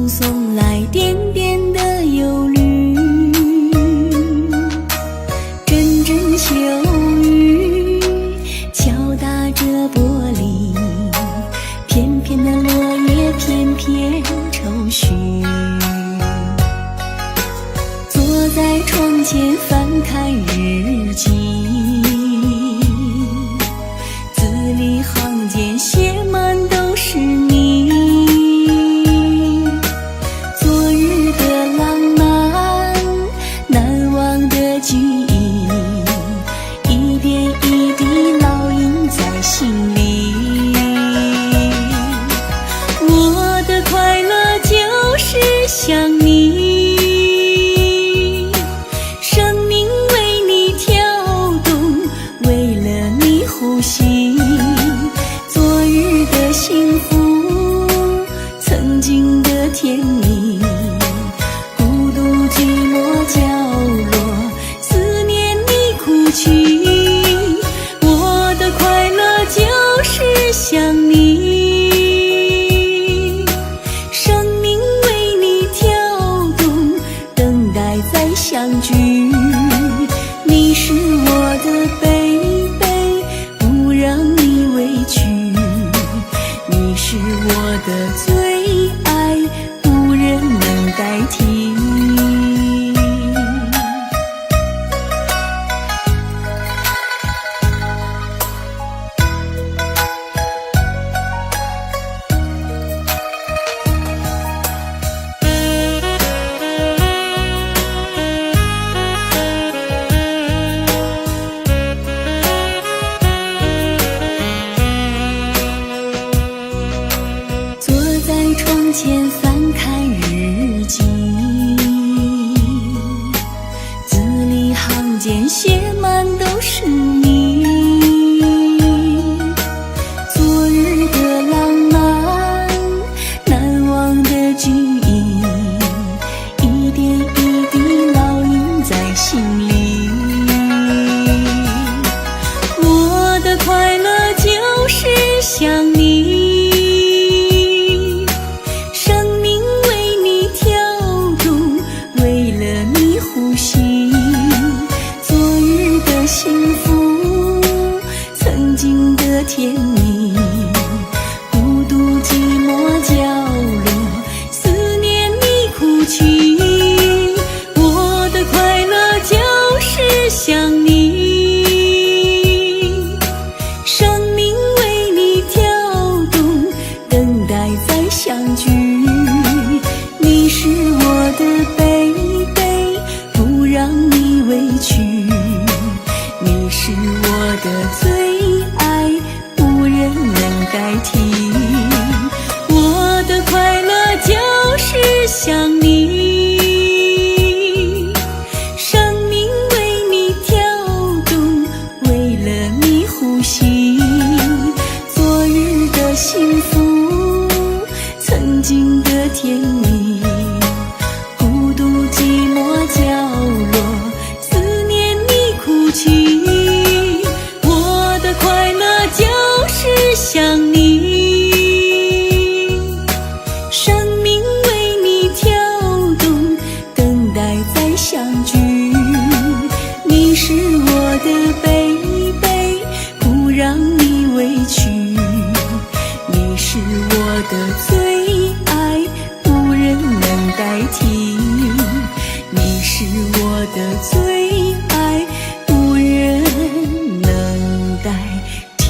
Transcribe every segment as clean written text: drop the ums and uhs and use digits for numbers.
送送来点点的忧虑。阵阵秋雨敲打着玻璃，片片的落叶片片愁绪。坐在窗前翻看日记，字里行间写满都是你。昨日的浪漫，难忘的记忆，一点一滴烙印在心里。我的快乐就是想你，生命为你跳动，为了你呼吸。昨日的幸福，曾经的甜蜜，孤独寂寞角落，思念你哭泣。我的快乐就是想你，生命为你跳动，等待再相聚。你是我的baby，不让你委屈。你是我的最爱，无人能代替。坐在窗前翻看日记，字里行间写满都是你。昨日的浪漫，难忘的记忆，一点一滴烙印在心里。我的快乐就是想你，生命为你跳动，为了你呼吸。昨日的幸福，曾经的甜蜜，孤独寂寞角落，思念你哭泣。我的快乐就是想你，生命为你跳动，等待再相聚。你是我的baby，不让你委屈。你是我的最爱，无人能代替。我的快乐就是想你，生命为你跳动，为了你呼吸。昨日的幸福，曾经的甜蜜，孤独寂寞角落，思念你哭泣。我的快乐就是想你，生命为你跳动，等待再相聚。你是我的baby，不让你委屈。你是我的最爱，无人能代替。你是我的最爱，无人能代替。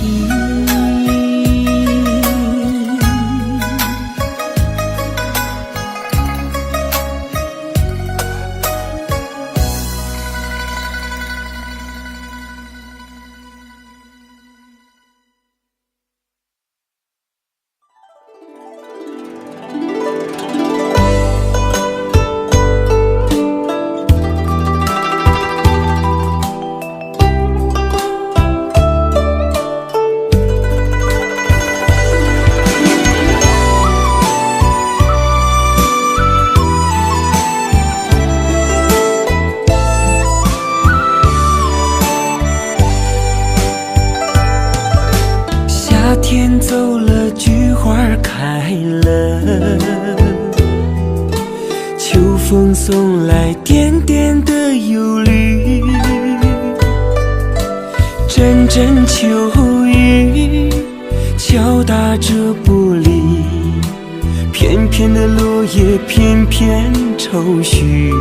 送来点点的忧虑。阵阵秋雨敲打着玻璃，片片的落叶片片愁绪。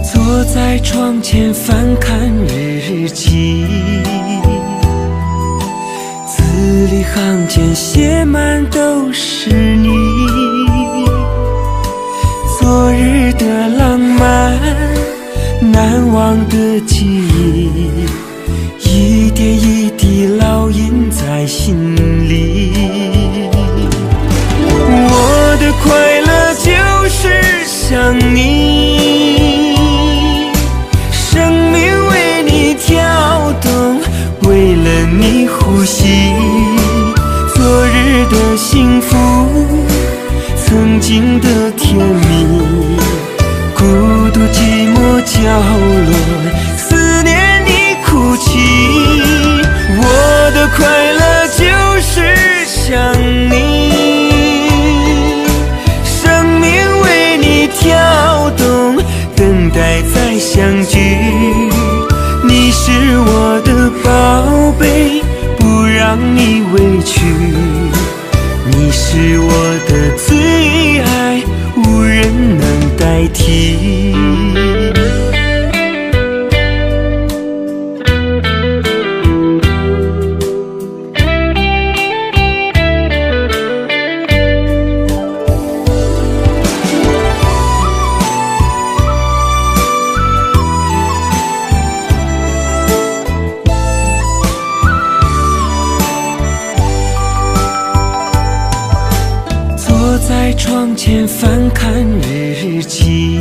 坐在窗前翻看日记，字里行间写满都是你。昨日的浪漫，难忘的记忆，一点一滴烙印在心里。我的快乐就是想你，生命为你跳动，为了你呼吸。昨日的幸福，曾经的甜蜜，孤独寂寞角落，思念你哭泣。我的快乐就是想你，生命为你跳动，等待再相聚。你是我的宝贝，不让你委屈。你是我的最爱，无人能代替。坐在窗前翻看日记，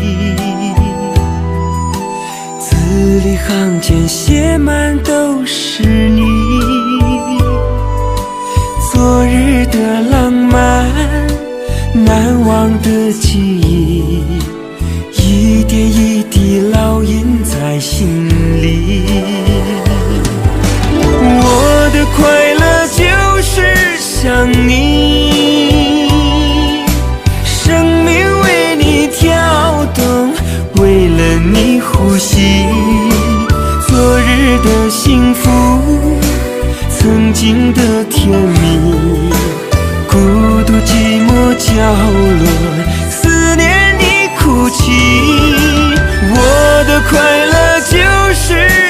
字里行间写满都是你。昨日的浪漫，难忘的记忆，一点一滴烙印在心里。我的快乐就是想你，生命为你跳动，为了你呼吸。昨日的幸福，曾经的甜蜜，孤独寂寞角落，思念你哭泣。我的快乐就是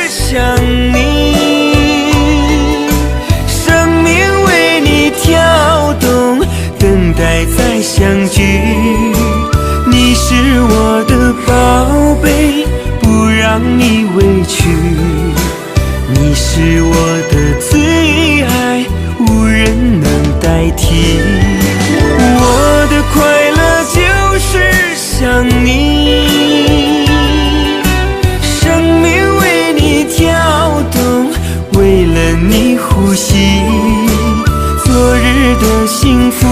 想你，生命为你跳动，等待再相聚。你是我的宝贝，不让你委屈。你是我的最爱，无人能代替。我的快乐就是想你，生命为你跳动，为了你呼吸。昨日的幸福，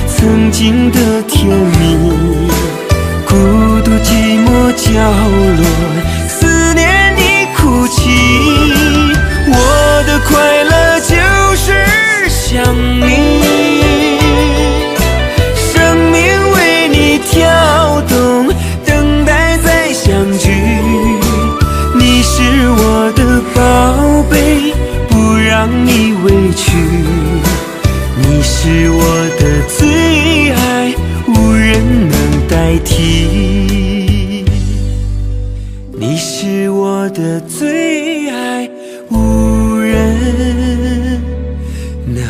曾经的甜蜜，孤独寂寞角落，思念你哭泣。我的快乐就是想你，生命为你跳动，等待再相聚。你是我的宝贝，不让你委屈。你是我的最爱，无人能代替。你是我的最爱，无人能